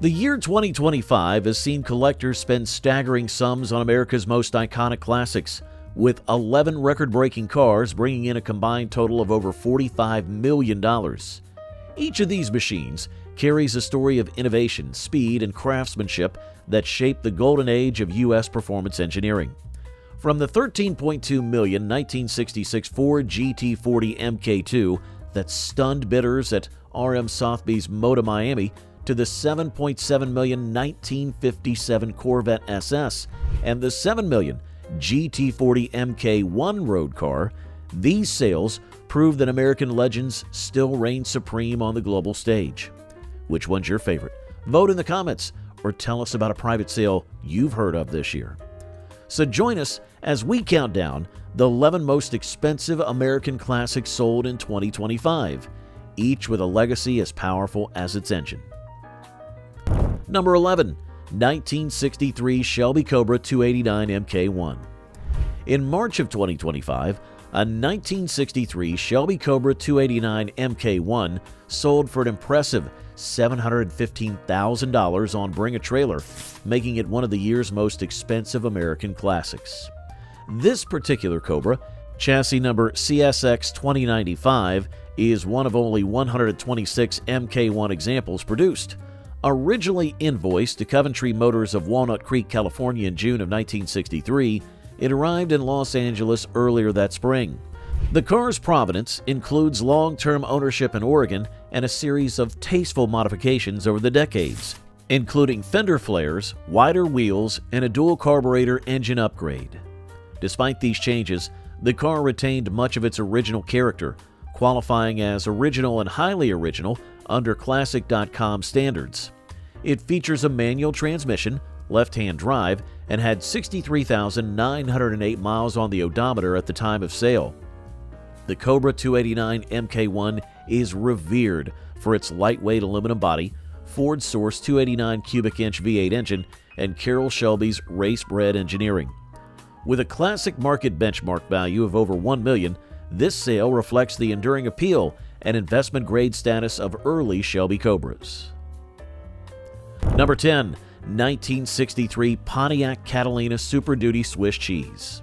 The year 2025 has seen collectors spend staggering sums on America's most iconic classics, with 11 record-breaking cars bringing in a combined total of over $45 million. Each of these machines carries a story of innovation, speed, and craftsmanship that shaped the golden age of U.S. performance engineering. From the $13.2 million 1966 Ford GT40 Mk II that stunned bidders at RM Sotheby's ModaMiami to the $7.7 million 1957 Corvette SS and the $7 million GT40 Mk I road car, these sales prove that American legends still reign supreme on the global stage. Which one's your favorite? Vote in the comments or tell us about a private sale you've heard of this year. So join us as we count down the 11 most expensive American classics sold in 2025, each with a legacy as powerful as its engine. Number 11. 1963 Shelby Cobra 289 Mk I. In March of 2025, a 1963 Shelby Cobra 289 Mk I sold for an impressive $715,000 on Bring a Trailer, making it one of the year's most expensive American classics. This particular Cobra, chassis number CSX 2095, is one of only 126 Mk I examples produced. Originally invoiced to Coventry Motors of Walnut Creek, California in June of 1963, it arrived in Los Angeles earlier that spring. The car's provenance includes long-term ownership in Oregon and a series of tasteful modifications over the decades, including fender flares, wider wheels, and a dual carburetor engine upgrade. Despite these changes, the car retained much of its original character, qualifying as original and highly original under Classic.com standards. It features a manual transmission, left-hand drive, and had 63,908 miles on the odometer at the time of sale. The Cobra 289 Mk I is revered for its lightweight aluminum body, Ford-sourced 289 cubic inch V8 engine, and Carroll Shelby's race-bred engineering. With a classic market benchmark value of over $1 million, this sale reflects the enduring appeal and investment-grade status of early Shelby Cobras. Number 10. 1963 Pontiac Catalina Super Duty Swiss Cheese.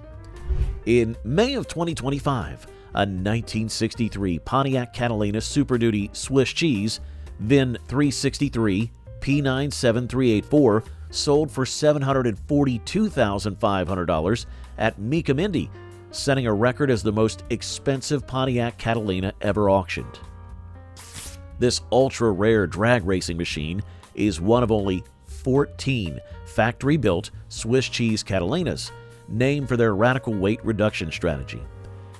In May of 2025, a 1963 Pontiac Catalina Super Duty Swiss Cheese, VIN 363 P97384, sold for $742,500 at Mecum Indy, setting a record as the most expensive Pontiac Catalina ever auctioned. This ultra-rare drag racing machine is one of only 14 factory-built Swiss cheese Catalinas, named for their radical weight reduction strategy.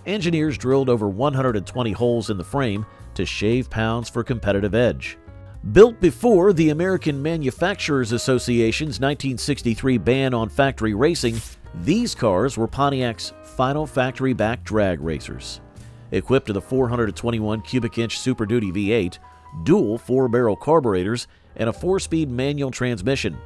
Engineers drilled over 120 holes in the frame to shave pounds for competitive edge. Built before the American Manufacturers Association's 1963 ban on factory racing, these cars were Pontiac's final factory-backed drag racers. Equipped with a 421 cubic inch Super Duty V8, dual 4-barrel carburetors, and a 4-speed manual transmission,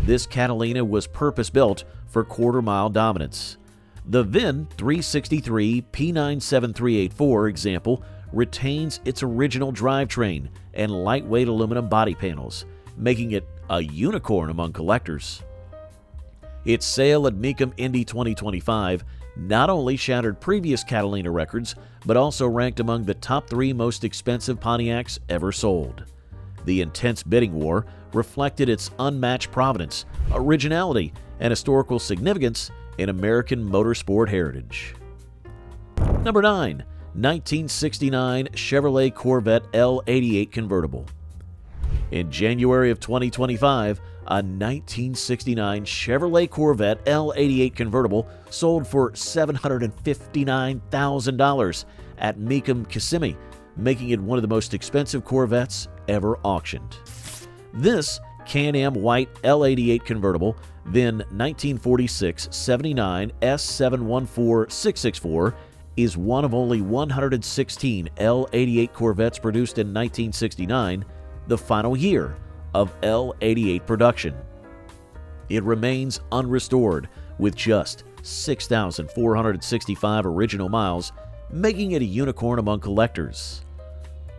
this Catalina was purpose-built for quarter-mile dominance. The VIN 363 P97384 example retains its original drivetrain and lightweight aluminum body panels, making it a unicorn among collectors. Its sale at Mecum Indy 2025 not only shattered previous Catalina records, but also ranked among the top 3 most expensive Pontiacs ever sold. The intense bidding war reflected its unmatched provenance, originality, and historical significance in American motorsport heritage. Number 9. 1969 Chevrolet Corvette L88 convertible. In January of 2025, a 1969 Chevrolet Corvette L88 convertible sold for $759,000 at Mecum Kissimmee, making it one of the most expensive Corvettes ever auctioned. This Can-Am white L88 convertible, VIN 1946 79 S714664, is one of only 116 L88 Corvettes produced in 1969, the final year of L88 production. It remains unrestored with just 6,465 original miles, making it a unicorn among collectors.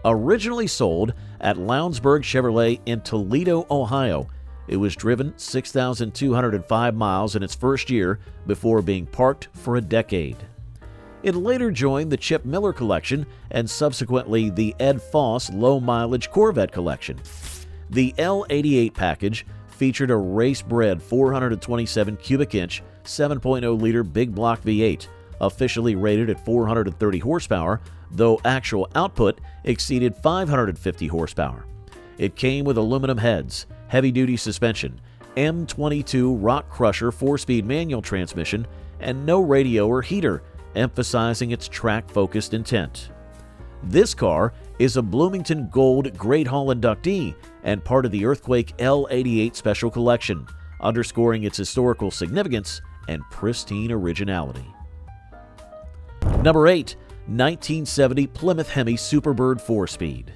Originally sold at Lounsburg Chevrolet in Toledo, Ohio, it was driven 6,205 miles in its first year before being parked for a decade. It later joined the Chip Miller collection and subsequently the Ed Foss low-mileage Corvette collection. The L88 package featured a race-bred 427 cubic inch, 7.0-liter big block V8, officially rated at 430 horsepower, though actual output exceeded 550 horsepower. It came with aluminum heads, heavy-duty suspension, M22 Rock Crusher 4-speed manual transmission, and no radio or heater, emphasizing its track-focused intent. This car is a Bloomington Gold Great Hall inductee and part of the Earthquake L88 Special Collection, underscoring its historical significance and pristine originality. Number 8. 1970 Plymouth Hemi Superbird 4-speed.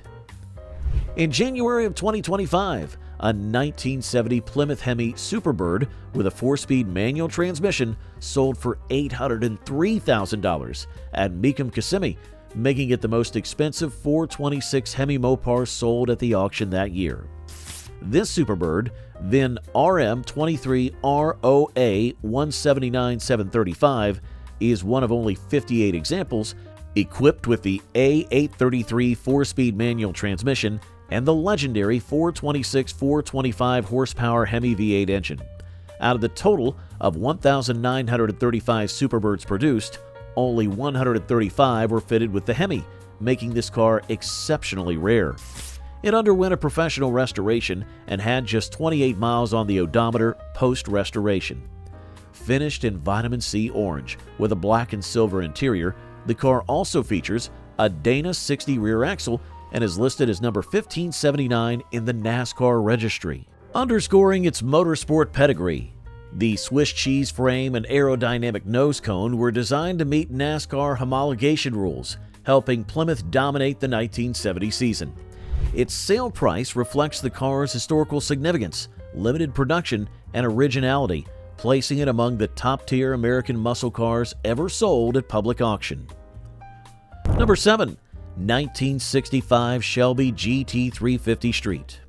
In January of 2025, a 1970 Plymouth Hemi Superbird with a 4-speed manual transmission sold for $803,000 at Mecum-Kissimmee, making it the most expensive 426 Hemi Mopar sold at the auction that year. This Superbird, VIN RM23ROA 179735, is one of only 58 examples, equipped with the A833 4-speed manual transmission and the legendary 425 horsepower Hemi V8 engine. Out of the total of 1,935 Superbirds produced, only 135 were fitted with the Hemi, making this car exceptionally rare. It underwent a professional restoration and had just 28 miles on the odometer post-restoration. Finished in vitamin C orange with a black and silver interior, the car also features a Dana 60 rear axle and is listed as number 1579 in the NASCAR registry. Underscoring its motorsport pedigree, the Swiss cheese frame and aerodynamic nose cone were designed to meet NASCAR homologation rules, helping Plymouth dominate the 1970 season. Its sale price reflects the car's historical significance, limited production, and originality, placing it among the top-tier American muscle cars ever sold at public auction. Number 7. 1965 Shelby GT350 Street.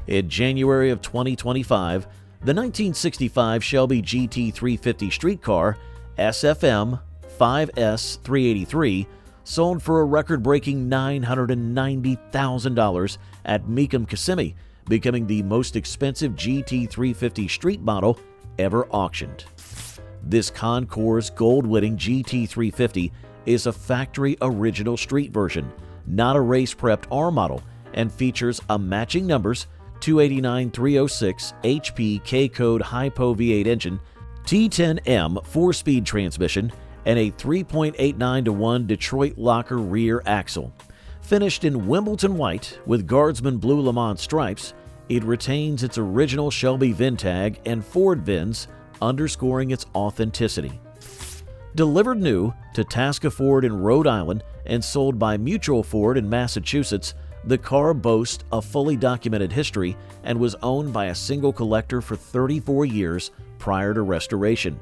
In January of 2025, the 1965 Shelby GT350 Street car, SFM 5S 383, sold for a record-breaking $990,000 at Mecum-Kissimmee, becoming the most expensive GT350 Street model ever auctioned. This Concours gold-winning GT350 is a factory original street version, not a race-prepped R model, and features a matching numbers 289-306 HP K-Code Hypo V8 engine, T10M 4-speed transmission, and a 3.89-to-1 Detroit Locker rear axle. Finished in Wimbledon white with Guardsman blue Le Mans stripes, it retains its original Shelby VIN tag and Ford VINs, underscoring its authenticity. Delivered new to Tasca Ford in Rhode Island and sold by Mutual Ford in Massachusetts, the car boasts a fully documented history and was owned by a single collector for 34 years prior to restoration.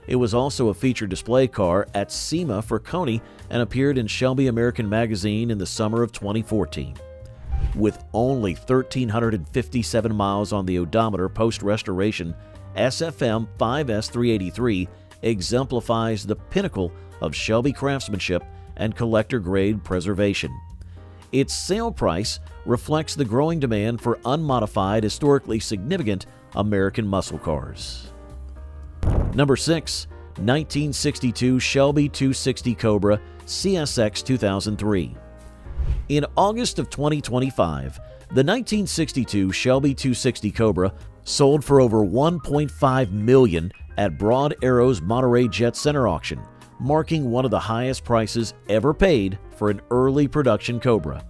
It was also a featured display car at SEMA for Coney and appeared in Shelby American Magazine in the summer of 2014. With only 1,357 miles on the odometer post-restoration, SFM 5S 383 exemplifies the pinnacle of Shelby craftsmanship and collector-grade preservation. Its sale price reflects the growing demand for unmodified, historically significant American muscle cars. Number 6. 1962 Shelby 260 Cobra CSX 2003. In August of 2025, the 1962 Shelby 260 Cobra sold for over $1.5 million at Broad Arrow's Monterey Jet Center auction, marking one of the highest prices ever paid for an early production Cobra.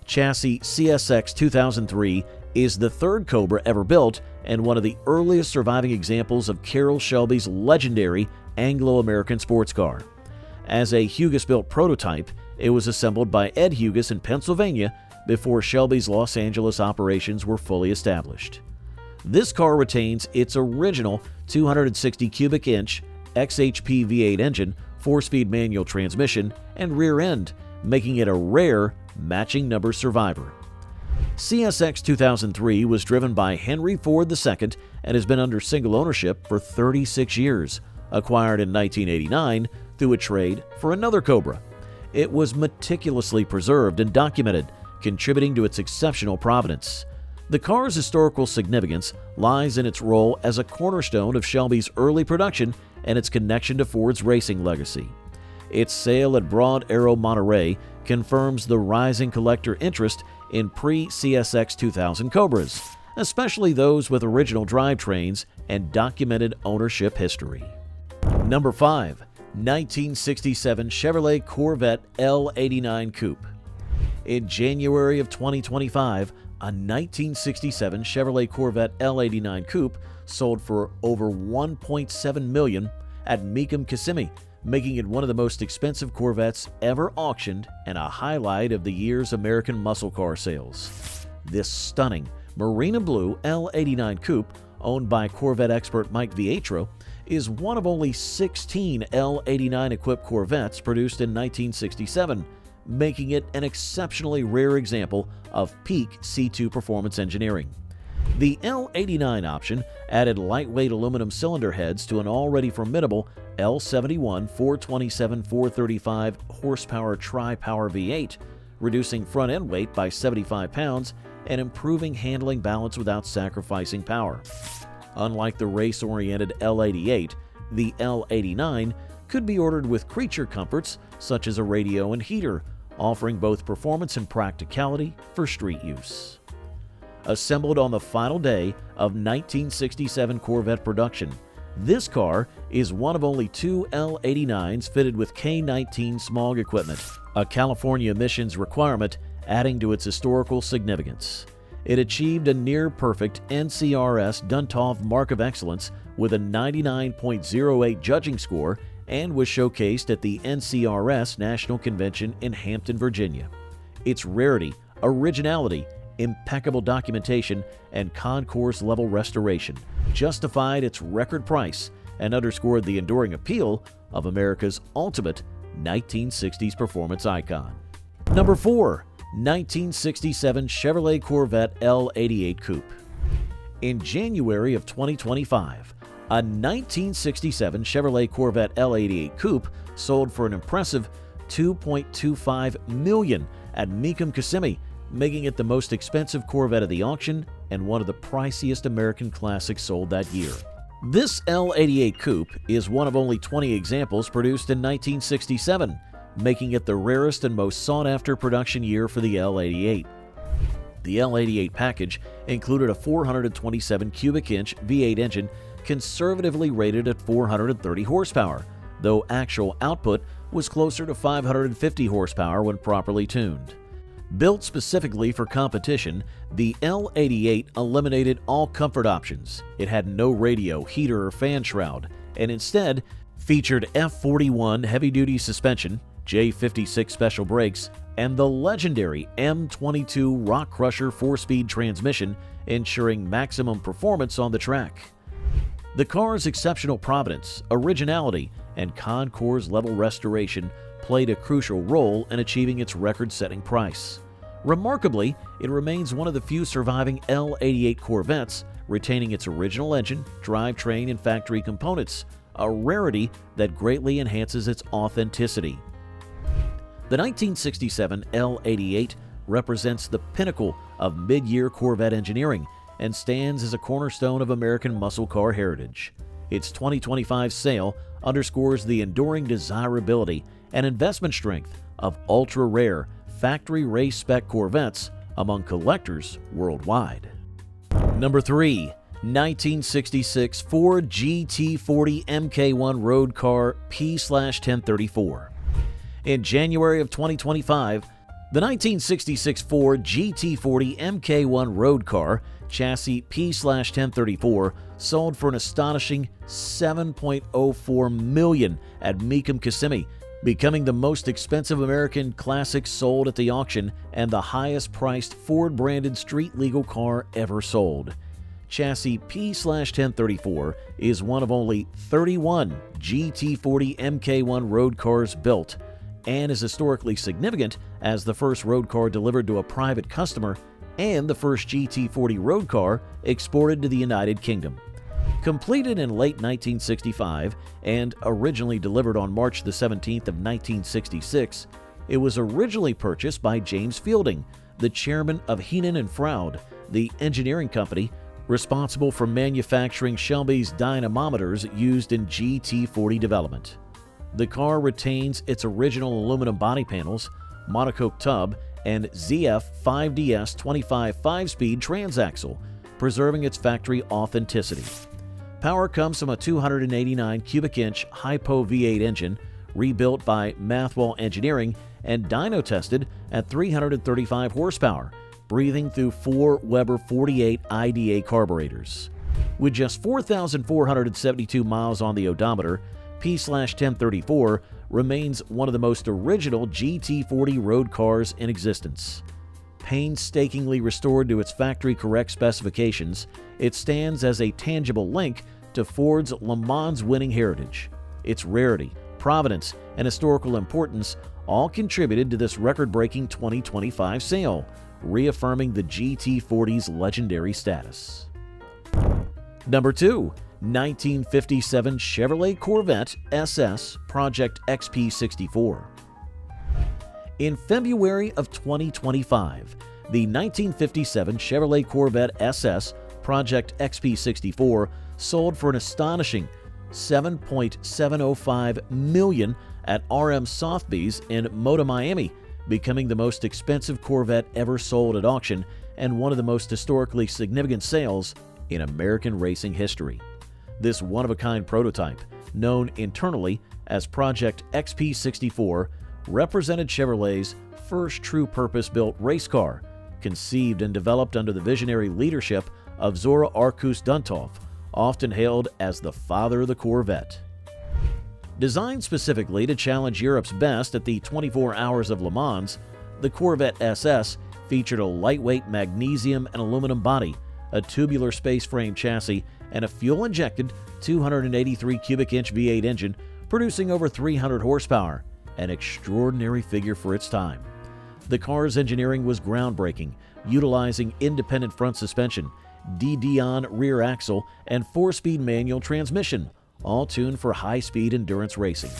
Chassis CSX 2003 is the third Cobra ever built and one of the earliest surviving examples of Carroll Shelby's legendary Anglo-American sports car. As a Hughes-built prototype, it was assembled by Ed Hughes in Pennsylvania before Shelby's Los Angeles operations were fully established. This car retains its original 260 cubic inch XHP V8 engine, 4-speed manual transmission, and rear end, making it a rare matching number survivor. CSX 2003 was driven by Henry Ford II and has been under single ownership for 36 years, acquired in 1989 through a trade for another Cobra. It was meticulously preserved and documented, contributing to its exceptional provenance. The car's historical significance lies in its role as a cornerstone of Shelby's early production and its connection to Ford's racing legacy. Its sale at Broad Arrow Monterey confirms the rising collector interest in pre-CSX 2000 Cobras, especially those with original drivetrains and documented ownership history. Number 5. 1967 Chevrolet Corvette L89 Coupe. In January of 2025, a 1967 Chevrolet Corvette L89 Coupe sold for over $1.7 million at Mecum-Kissimmee, making it one of the most expensive Corvettes ever auctioned and a highlight of the year's American muscle car sales. This stunning marina blue L89 Coupe, owned by Corvette expert Mike Vietro, is one of only 16 L89 equipped Corvettes produced in 1967, making it an exceptionally rare example of peak C2 performance engineering. The L89 option added lightweight aluminum cylinder heads to an already formidable L71 427-435 horsepower tri-power V8, reducing front-end weight by 75 pounds and improving handling balance without sacrificing power. Unlike the race-oriented L88, the L89 could be ordered with creature comforts such as a radio and heater, offering both performance and practicality for street use. Assembled on the final day of 1967 Corvette production, this car is one of only 2 L89s fitted with K19 smog equipment, a California emissions requirement, adding to its historical significance. It achieved a near-perfect NCRS Duntov Mark of Excellence with a 99.08 judging score and was showcased at the NCRS National Convention in Hampton, Virginia. Its rarity, originality, impeccable documentation, and concourse-level restoration justified its record price and underscored the enduring appeal of America's ultimate 1960s performance icon. Number 4. 1967 Chevrolet Corvette L88 Coupe. In January of 2025, a 1967 Chevrolet Corvette L88 Coupe sold for an impressive $2.25 million at Mecum-Kissimmee, making it the most expensive Corvette of the auction and one of the priciest American classics sold that year. This L88 Coupe is one of only 20 examples produced in 1967, making it the rarest and most sought-after production year for the L88. The L88 package included a 427 cubic inch V8 engine conservatively rated at 430 horsepower, though actual output was closer to 550 horsepower when properly tuned. Built specifically for competition, the L88 eliminated all comfort options. It had no radio, heater, or fan shroud, and instead featured F41 heavy-duty suspension, J56 special brakes, and the legendary M22 Rock Crusher 4-speed transmission, ensuring maximum performance on the track. The car's exceptional provenance, originality, and concourse-level restoration played a crucial role in achieving its record-setting price. Remarkably, it remains one of the few surviving L88 Corvettes, retaining its original engine, drivetrain, and factory components, a rarity that greatly enhances its authenticity. The 1967 L88 represents the pinnacle of mid-year Corvette engineering and stands as a cornerstone of American muscle car heritage. Its 2025 sale underscores the enduring desirability and investment strength of ultra-rare, factory race-spec Corvettes among collectors worldwide. Number 3. 1966 Ford GT40 Mk I road car P/1034. In January of 2025, the 1966 Ford GT40 Mk I road car chassis P/1034 sold for an astonishing $7.04 million at Mecum-Kissimmee, becoming the most expensive American classic sold at the auction and the highest-priced Ford-branded street-legal car ever sold. Chassis P/1034 is one of only 31 GT40 Mk I road cars built and is historically significant as the first road car delivered to a private customer and the first GT40 road car exported to the United Kingdom. Completed in late 1965 and originally delivered on March the 17th of 1966, it was originally purchased by James Fielding, the chairman of Heenan and Froud, the engineering company responsible for manufacturing Shelby's dynamometers used in GT40 development. The car retains its original aluminum body panels, monocoque tub, and ZF 5DS 25 5-speed transaxle, preserving its factory authenticity. Power comes from a 289 cubic inch Hypo V8 engine, rebuilt by Mathwell Engineering and dyno tested at 335 horsepower, breathing through 4 Weber 48 IDA carburetors. With just 4,472 miles on the odometer, P/1034 remains one of the most original GT40 road cars in existence. Painstakingly restored to its factory-correct specifications, it stands as a tangible link to Ford's Le Mans winning heritage. Its rarity, provenance, and historical importance all contributed to this record-breaking 2025 sale, reaffirming the GT40's legendary status. Number 2. 1957 Chevrolet Corvette SS Project XP64. In February of 2025, the 1957 Chevrolet Corvette SS Project XP64 sold for an astonishing $7.705 million at RM Sotheby's in ModaMiami, becoming the most expensive Corvette ever sold at auction and one of the most historically significant sales in American racing history. This one-of-a-kind prototype, known internally as Project XP64, represented Chevrolet's first true purpose-built race car, conceived and developed under the visionary leadership of Zora Arkus Duntov, often hailed as the father of the Corvette. Designed specifically to challenge Europe's best at the 24 Hours of Le Mans, the Corvette SS featured a lightweight magnesium and aluminum body, a tubular space frame chassis, and a fuel-injected 283 cubic inch V8 engine producing over 300 horsepower, an extraordinary figure for its time. The car's engineering was groundbreaking, utilizing independent front suspension, D-Dion rear axle, and 4-speed manual transmission, all tuned for high-speed endurance racing.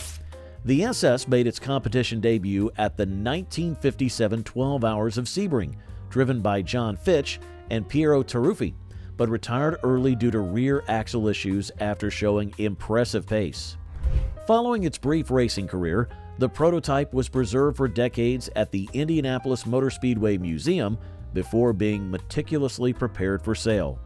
The SS made its competition debut at the 1957 12 Hours of Sebring, driven by John Fitch and Piero Taruffi, but retired early due to rear axle issues after showing impressive pace. Following its brief racing career, the prototype was preserved for decades at the Indianapolis Motor Speedway Museum before being meticulously prepared for sale.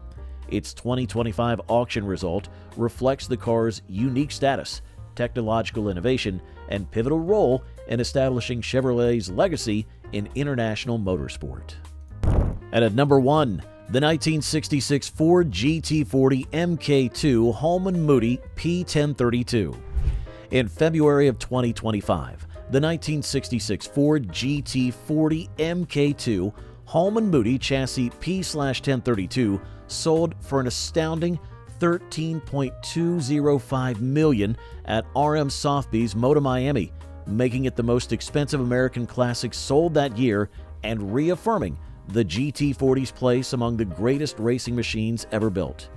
Its 2025 auction result reflects the car's unique status, technological innovation, and pivotal role in establishing Chevrolet's legacy in international motorsport. And at number 1, the 1966 Ford GT40 Mk II Holman Moody P1032. In February of 2025, the 1966 Ford GT40 Mk II Holman Moody chassis P/1032 sold for an astounding $13.205 million at RM Sotheby's ModaMiami, making it the most expensive American classic sold that year and reaffirming the GT40's place among the greatest racing machines ever built.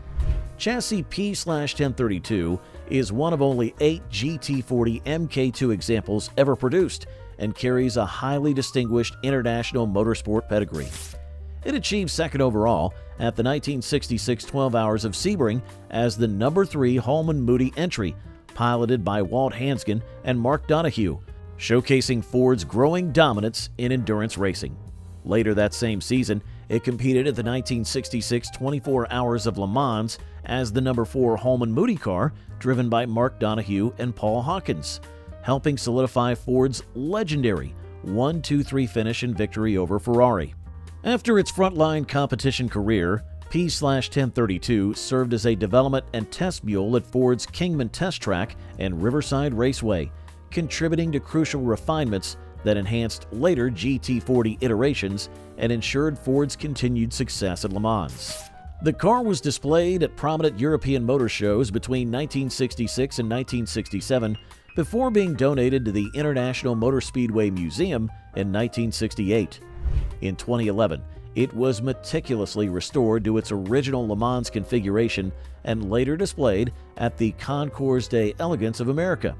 Chassis P/1032 is one of only 8 GT40 Mk II examples ever produced and carries a highly distinguished international motorsport pedigree. It achieved second overall at the 1966 12 Hours of Sebring as the number 3 Holman Moody entry, piloted by Walt Hansgen and Mark Donohue, showcasing Ford's growing dominance in endurance racing. Later that same season, it competed at the 1966 24 Hours of Le Mans as the number 4 Holman Moody car, driven by Mark Donohue and Paul Hawkins, helping solidify Ford's legendary 1-2-3 finish and victory over Ferrari. After its frontline competition career, P/1032 served as a development and test mule at Ford's Kingman Test Track and Riverside Raceway, contributing to crucial refinements that enhanced later GT40 iterations and ensured Ford's continued success at Le Mans. The car was displayed at prominent European motor shows between 1966 and 1967, before being donated to the International Motor Speedway Museum in 1968. In 2011, it was meticulously restored to its original Le Mans configuration and later displayed at the Concours d'Elegance of America.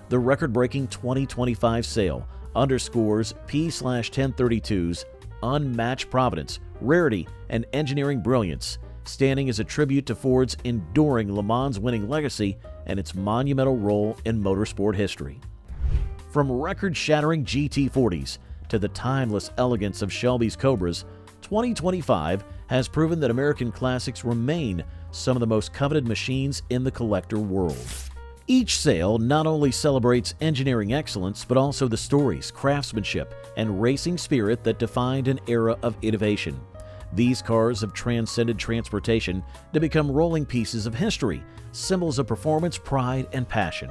The record-breaking 2025 sale underscores P/1032's unmatched provenance, rarity, and engineering brilliance, standing as a tribute to Ford's enduring Le Mans winning legacy and its monumental role in motorsport history. From record-shattering GT40s to the timeless elegance of Shelby's Cobras, 2025 has proven that American classics remain some of the most coveted machines in the collector world. Each sale not only celebrates engineering excellence, but also the stories, craftsmanship, and racing spirit that defined an era of innovation. These cars have transcended transportation to become rolling pieces of history, symbols of performance, pride, and passion.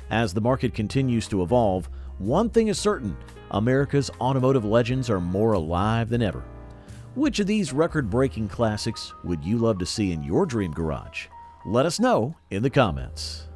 As the market continues to evolve, one thing is certain: America's automotive legends are more alive than ever. Which of these record-breaking classics would you love to see in your dream garage? Let us know in the comments.